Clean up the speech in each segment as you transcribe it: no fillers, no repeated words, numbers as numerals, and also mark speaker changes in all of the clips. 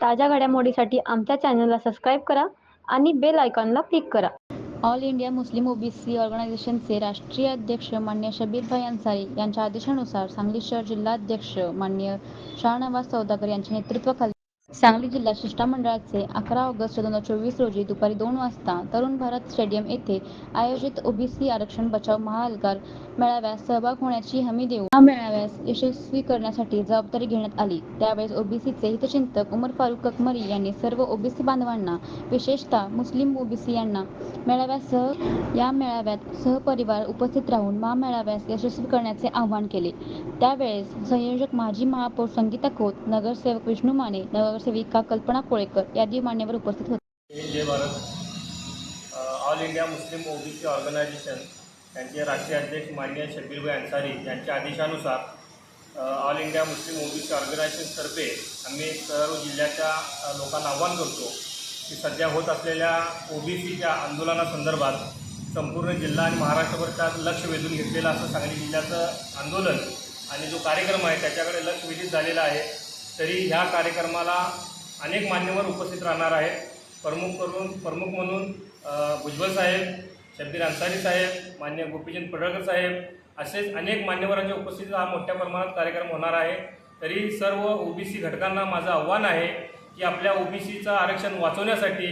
Speaker 1: ताज्या घडामोडींसाठी आमच्या चॅनलला सबस्क्राईब करा आणि बेल आयकॉनला क्लिक करा।
Speaker 2: ऑल इंडिया मुस्लिम ओबीसी ऑर्गनायझेशनचे राष्ट्रीय अध्यक्ष मान्य शब्बीरभाई अन्सारी यांच्या आदेशानुसार सांगली शहर जिल्हाध्यक्ष मान्य शाहनवाज सौदागर यांच्या नेतृत्वाखाली सांगली जिल्हा शिष्टमंडळाचे 11 ऑगस्ट 2024 रोजी दुपारी 2 वाजता तरुण भारत स्टेडियम येथे आयोजित ओबीसी आरक्षण बचाव महाअल्गार मेळाव्यात सहभाग होण्याची हमी देऊन या मेळाव्यास यशस्वी करण्यासाठी जबाबदारी घेण्यात आली। त्यावेळेस ओबीसीचे हितचिंतक उमर फारुक ककमरी यांनी सर्व ओबीसी बांधवांना, विशेषतः मुस्लिम ओबीसी यांना या मेळाव्यात सहपरिवार उपस्थित राहून महामेळाव्यास यशस्वी करण्याचे आवाहन केले। त्यावेळेस संयोजक माजी महापौर संगीता खोत, नगरसेवक विष्णू माने, नगरसेविका कल्पना कोळेकर यादी मान्यवर उपस्थित होते।
Speaker 3: जय भारत। All India Muslim OBC organisation यांचे राष्ट्रीय अध्यक्ष माननीय शब्बीरभाई अन्सारी यांच्या आदेशानुसार ऑल इंडिया मुस्लिम ओबीसी ऑर्गनायझेशनतर्फे आम्ही सर्व जिल्ह्याच्या लोकांना आवाहन करतो की सध्या होत असलेल्या ओबीसीच्या आंदोलनासंदर्भात संपूर्ण जिल्हा आणि महाराष्ट्रभर लक्ष वेधून घेतलेलं असं सांगली जिल्ह्याचं आंदोलन आणि जो कार्यक्रम आहे त्याच्याकडे लक्ष वेधित झालेलं आहे। तरी ह्या कार्यक्रमाला अनेक मान्यवर उपस्थित राहणार आहेत। प्रमुख म्हणून भुजबळ साहेब, शब्बीर अन्सारी साहेब, मान्य गोपीचंद पडळकर साहेब असेच अनेक मान्यवरांच्या उपस्थितीत हा मोठ्या प्रमाणात कार्यक्रम होणार आहे। तरी सर्व ओबीसी घटकांना माझं आव्हान आहे की आपल्या ओबीसीचं आरक्षण वाचवण्यासाठी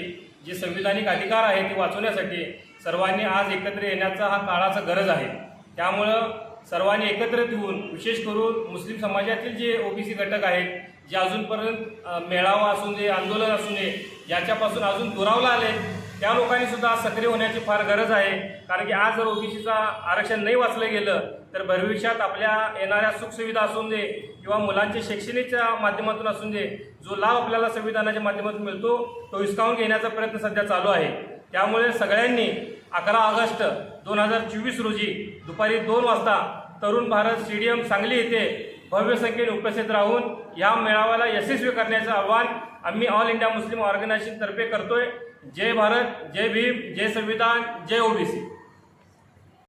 Speaker 3: जे संविधानिक अधिकार आहे ते वाचवण्यासाठी सर्वांनी आज एकत्र येण्याचा हा काळाचा गरज आहे। त्यामुळं सर्वांनी एकत्रित होऊन, विशेष करून मुस्लिम समाजातील जे ओबीसी घटक आहेत, जे अजूनपर्यंत मेळावा असू दे, आंदोलन असू दे, याच्यापासून अजून दुरावला आले, त्या लोकांनी सुद्धा सक्रिय होण्याची फार गरज आहे। कारण की आज जर ओबीसीचा आरक्षण नाही वाचलं गेलं तर भविष्यात आपल्या येणाऱ्या सुखसुविधा असून दे किंवा मुलांचे शैक्षणिकच्या माध्यमातून असून दे, जो लाभ आपल्याला संविधानाच्या माध्यमातून मिळतो तो हिसकावून घेण्याचा प्रयत्न सध्या चालू आहे। त्यामुळे सगळ्यांनी 11 ऑगस्ट 2024 रोजी दुपारी 2 वाजता तरुण भारत स्टेडियम सांगली येथे भव्य संख्येने उपस्थित राहून या मेळाव्याला यशस्वी करण्याचं आवाहन आम्ही ऑल इंडिया मुस्लिम ऑर्गनायझेशनतर्फे करतोय। जय भारत, जय भीम, जय संविधान, जय ओबीसी।